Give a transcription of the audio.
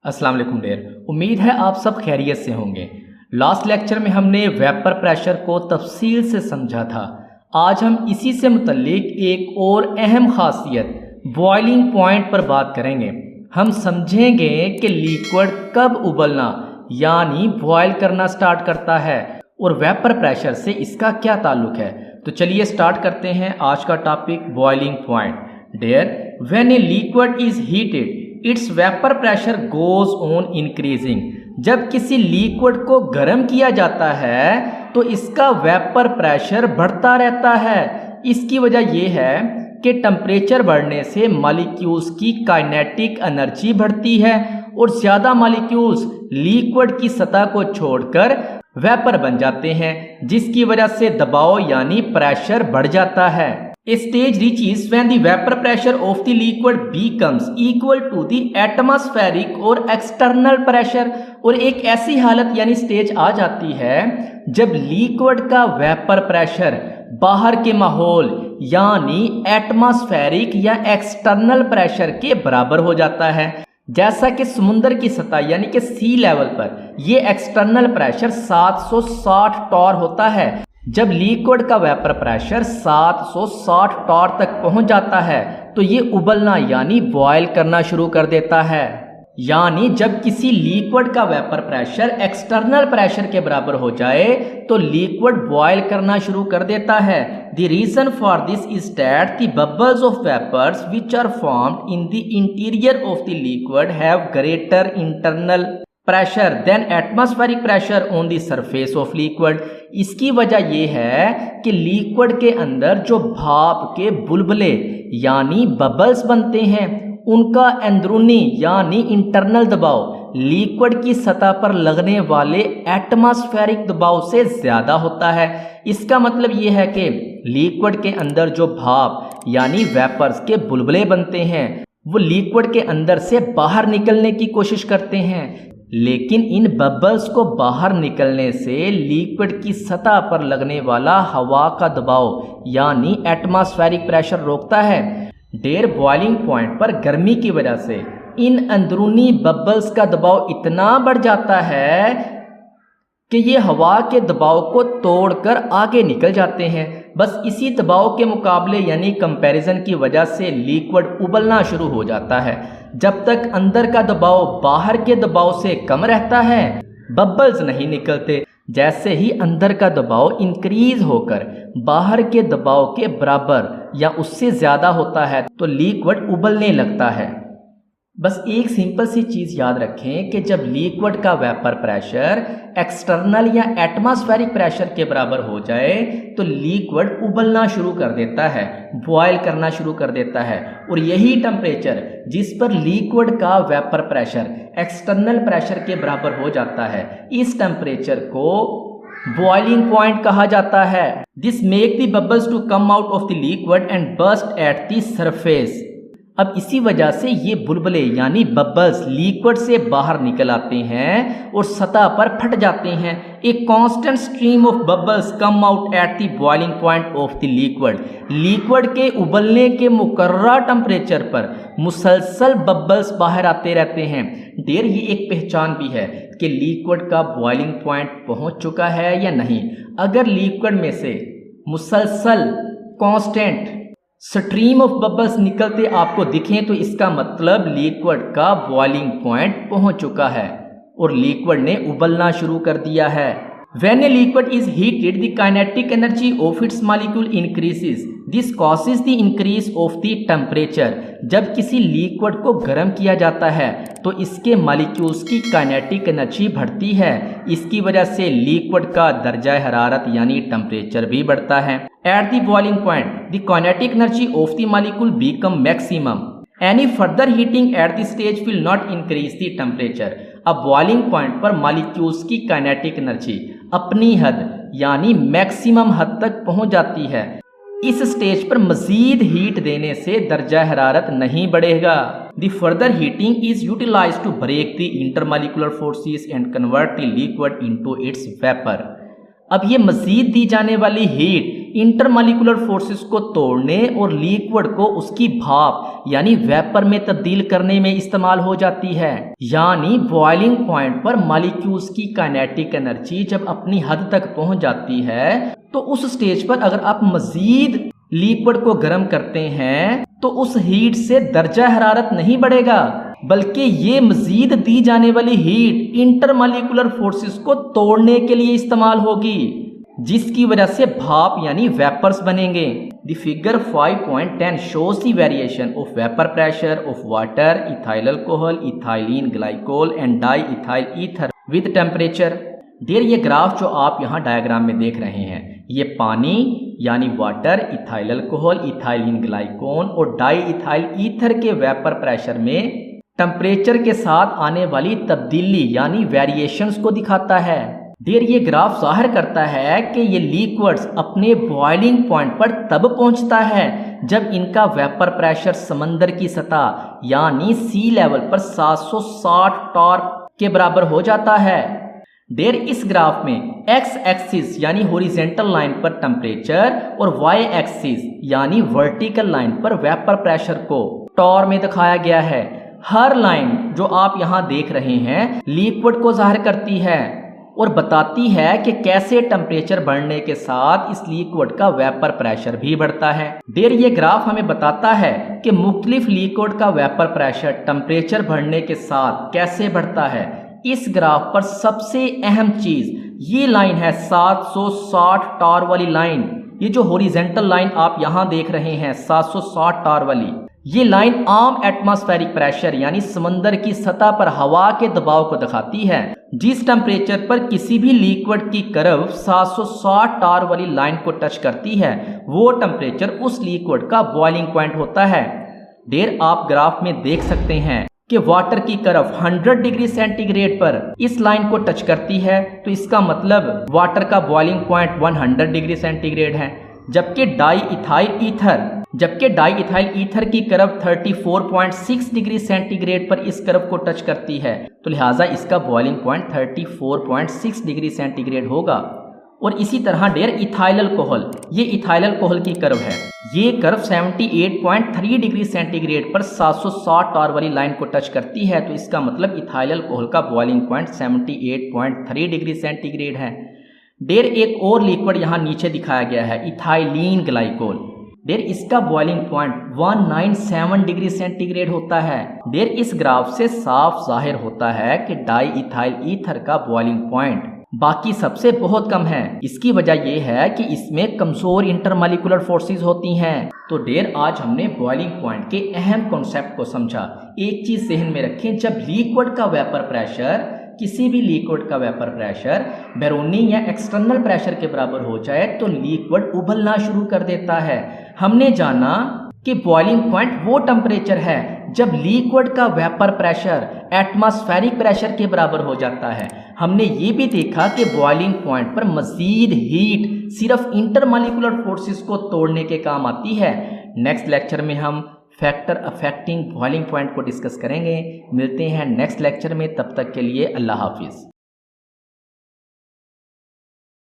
अस्सलाम वालेकुम डियर, उम्मीद है आप सब खैरियत से होंगे। लास्ट लेक्चर में हमने वेपर प्रेशर को तफसील से समझा था। आज हम इसी से मुतल्लिक एक और अहम खासियत बॉइलिंग पॉइंट पर बात करेंगे। हम समझेंगे कि लिक्विड कब उबलना यानी बॉयल करना स्टार्ट करता है और वेपर प्रेशर से इसका क्या ताल्लुक है। तो चलिए स्टार्ट करते हैं आज का topic boiling point. Dear, when a liquid is heated its vapour pressure goes on increasing. जब किसी लिक्विड को गर्म किया जाता है तो इसका वेपर प्रेशर बढ़ता रहता है। इसकी वजह यह है कि टेम्परेचर बढ़ने से मॉलिक्यूल्स की काइनेटिक एनर्जी बढ़ती है और ज़्यादा मॉलिक्यूल्स लिक्विड की सतह को छोड़कर वेपर बन जाते हैं, जिसकी वजह से दबाव यानी प्रेशर बढ़ जाता है। A stage reaches when the vapor pressure of the liquid becomes equal to the atmospheric और external pressure। और एक ऐसी हालत यानी स्टेज आ जाती है जब लिक्विड का वेपर प्रेशर बाहर के माहौल यानी एटमॉस्फेरिक या एक्सटर्नल प्रेशर के बराबर हो जाता है। जैसा कि समुद्र की सतह यानी कि सी लेवल पर ये एक्सटर्नल प्रेशर 760 टॉर होता है। जब लिक्विड का वेपर प्रेशर 760 टॉर तक पहुंच जाता है तो ये उबलना यानी बॉयल करना शुरू कर देता है। यानी जब किसी लिक्विड का वेपर प्रेशर एक्सटर्नल प्रेशर के बराबर हो जाए तो लिक्विड बॉयल करना शुरू कर देता है। The reason for this is that the bubbles of vapours which are formed in the interior of the liquid have greater internal pressure than atmospheric pressure on the surface of liquid. इसकी वजह यह है कि liquid के अंदर जो भाप के बुलबुले यानी बबल्स बनते हैं उनका अंदरूनी यानी इंटरनल दबाव लिक्विड की सतह पर लगने वाले एटमॉस्फेरिक दबाव से ज्यादा होता है। इसका मतलब यह है कि लिक्विड के अंदर जो भाप यानी वेपर्स के बुलबुले बनते हैं वो लिक्विड के अंदर से बाहर निकलने की कोशिश करते हैं, लेकिन इन बबल्स को बाहर निकलने से लिक्विड की सतह पर लगने वाला हवा का दबाव यानी एटमॉस्फेरिक प्रेशर रोकता है। डियर, बॉइलिंग पॉइंट पर गर्मी की वजह से इन अंदरूनी बबल्स का दबाव इतना बढ़ जाता है कि ये हवा के दबाव को तोड़कर आगे निकल जाते हैं। बस इसी दबाव के मुकाबले यानी कंपैरिजन की वजह से लिक्विड उबलना शुरू हो जाता है। जब तक अंदर का दबाव बाहर के दबाव से कम रहता है बबल्स नहीं निकलते। जैसे ही अंदर का दबाव इंक्रीज होकर बाहर के दबाव के बराबर या उससे ज़्यादा होता है तो लिक्विड उबलने लगता है। बस एक सिंपल सी चीज़ याद रखें कि जब लिक्विड का वेपर प्रेशर एक्सटर्नल या एटमॉस्फेरिक प्रेशर के बराबर हो जाए तो लिक्विड उबलना शुरू कर देता है, बॉयल करना शुरू कर देता है। और यही टेम्परेचर जिस पर लिक्विड का वेपर प्रेशर एक्सटर्नल प्रेशर के बराबर हो जाता है, इस टेम्परेचर को बॉइलिंग पॉइंट कहा जाता है। This make the bubbles to come out of the liquid and burst at the surface. अब इसी वजह से ये बुलबुले यानी बबल्स लिक्विड से बाहर निकल आते हैं और सतह पर फट जाते हैं। एक constant stream of bubbles come out at the boiling point of the liquid. Liquid के उबलने के मुकर्रर टेम्परेचर पर मुसलसल बबल्स बाहर आते रहते हैं। डियर, ये एक पहचान भी है कि लिक्विड का बॉइलिंग पॉइंट पहुंच चुका है या नहीं। अगर लिक्विड में से मुसलसल कांस्टेंट स्ट्रीम ऑफ बबल्स निकलते आपको दिखें तो इसका मतलब लिक्विड का बॉइलिंग पॉइंट पहुंच चुका है और लिक्विड ने उबलना शुरू कर दिया है। When a liquid is heated, the kinetic energy of its molecule increases. This causes the increase of the temperature. जब किसी लिक्विड को गर्म किया जाता है तो इसके मॉलिक्यूल्स की काइनेटिक एनर्जी बढ़ती है। इसकी वजह से लिक्विड का दर्जा हरारत यानी टेम्परेचर भी बढ़ता है। At the boiling point, the kinetic energy of the molecule become maximum. Any further heating at the stage will not increase the temperature. अब बॉइलिंग पॉइंट पर मॉलिक्यूल्स की काइनेटिक एनर्जी अपनी हद यानी मैक्सिमम हद तक पहुंच जाती है। इस स्टेज पर मजीद हीट देने से दर्जा हरारत नहीं बढ़ेगा। The further heating is utilised to break the intermolecular forces and convert the liquid into its vapour. अब ये मजीद दी जाने वाली हीट इंटरमॉलिक्यूलर फोर्सेस को तोड़ने और लिक्विड को उसकी भाप यानी वेपर में तब्दील करने में इस्तेमाल हो जाती है। यानी बॉइलिंग पॉइंट पर मॉलिक्यूल्स की काइनेटिक एनर्जी जब अपनी हद तक पहुंच जाती है तो उस स्टेज पर अगर आप मजीद लिक्विड को गर्म करते हैं तो उस हीट से दर्जा हरारत नहीं बढ़ेगा, बल्कि ये मजीद दी जाने वाली हीट इंटरमॉलिक्यूलर फोर्सेस को तोड़ने के लिए इस्तेमाल होगी, जिसकी वजह से भाप यानी वेपर्स बनेंगे। The figure 5.10 shows the variation of vapor pressure of water, ethyl alcohol, ethylene glycol and diethyl ether with temperature। Dear ये ग्राफ जो आप यहाँ डायग्राम में देख रहे हैं, ये पानी यानी वाटर, इथाइल अल्कोहल, इथाइलिन ग्लाइकोन और डाई इथाइल ईथर के वेपर प्रेशर में टेम्परेचर के साथ आने वाली तब्दीली यानी वेरिएशंस को दिखाता है। डियर ये ग्राफ जाहिर करता है कि ये लिक्विड्स अपने बॉइलिंग पॉइंट पर तब पहुंचता है जब इनका वेपर प्रेशर समंदर की सतह यानी सी लेवल पर 760 टॉर्क के बराबर हो जाता है। डियर इस ग्राफ में एक्स एक्सिस यानी हॉरिजॉन्टल लाइन पर टेम्परेचर और वाई एक्सिस यानी वर्टिकल लाइन पर वेपर प्रेशर को टॉर में दिखाया गया है। हर लाइन जो आप यहाँ देख रहे हैं लिक्विड को जाहिर करती है और बताती है कि कैसे टेम्परेचर बढ़ने के साथ इस लिक्विड का वेपर प्रेशर भी बढ़ता है। डियर ये ग्राफ हमें बताता है कि मुख्तलिफ लिक्विड का वेपर प्रेशर टेम्परेचर बढ़ने के साथ कैसे बढ़ता है। इस ग्राफ पर सबसे अहम चीज ये लाइन है 760 टॉर वाली लाइन। ये जो हॉरिजॉन्टल लाइन आप यहाँ देख रहे हैं 760 टॉर वाली, ये लाइन आम एटमॉस्फेरिक प्रेशर यानी समंदर की सतह पर हवा के दबाव को दिखाती है। जिस टेम्परेचर पर किसी भी लिक्विड की कर्व 760 टॉर वाली लाइन को टच करती है वो टेम्परेचर उस लिक्विड का बॉइलिंग पॉइंट होता है। डियर आप ग्राफ में देख सकते हैं कि वाटर की कर्व 100 डिग्री सेंटीग्रेड पर इस लाइन को टच करती है, तो इसका मतलब वाटर का बॉइलिंग पॉइंट 100 डिग्री सेंटीग्रेड है। जबकि डाई इथाइल ईथर की कर्व 34.6 डिग्री सेंटीग्रेड पर इस कर्व को टच करती है, तो लिहाजा इसका बॉइलिंग पॉइंट 34.6 डिग्री सेंटीग्रेड होगा। और इसी तरह डियर इथाइल अल्कोहल, ये इथाइल अल्कोहल की कर्व है, ये कर्व 78.3 डिग्री सेंटीग्रेड पर 760 टॉर वाली लाइन को टच करती है, तो इसका मतलब इथाइल अल्कोहल का बॉइलिंग पॉइंट 78.3 डिग्री सेंटीग्रेड है। डियर एक और लिक्विड यहाँ नीचे दिखाया गया है इथाइलिन ग्लाइकोल। डियर इसका बॉइलिंग पॉइंट 197 डिग्री सेंटीग्रेड होता है। डियर इस ग्राफ से साफ जाहिर होता है कि डाई इथाइल ईथर का बॉइलिंग पॉइंट बाकी सबसे बहुत कम है। इसकी वजह यह है कि इसमें कमजोर इंटरमॉलिक्यूलर फोर्सेस होती हैं। तो डियर आज हमने बॉइलिंग पॉइंट के अहम कॉन्सेप्ट को समझा। एक चीज जहन में रखें, जब लिक्विड का वेपर प्रेशर, किसी भी लिक्विड का वेपर प्रेशर बैरूनी या एक्सटर्नल प्रेशर के बराबर हो जाए तो लिक्विड उबलना शुरू कर देता है। हमने जाना कि बॉइलिंग पॉइंट वो टेम्परेचर है जब लिक्विड का वेपर प्रेशर एटमॉस्फेरिक प्रेशर के बराबर हो जाता है। हमने ये भी देखा कि बॉइलिंग पॉइंट पर मजीद हीट सिर्फ इंटरमॉलिक्यूलर फोर्सेस को तोड़ने के काम आती है। नेक्स्ट लेक्चर में हम फैक्टर अफेक्टिंग बॉइलिंग पॉइंट को डिस्कस करेंगे। मिलते हैं नेक्स्ट लेक्चर में, तब तक के लिए अल्लाह हाफिज़।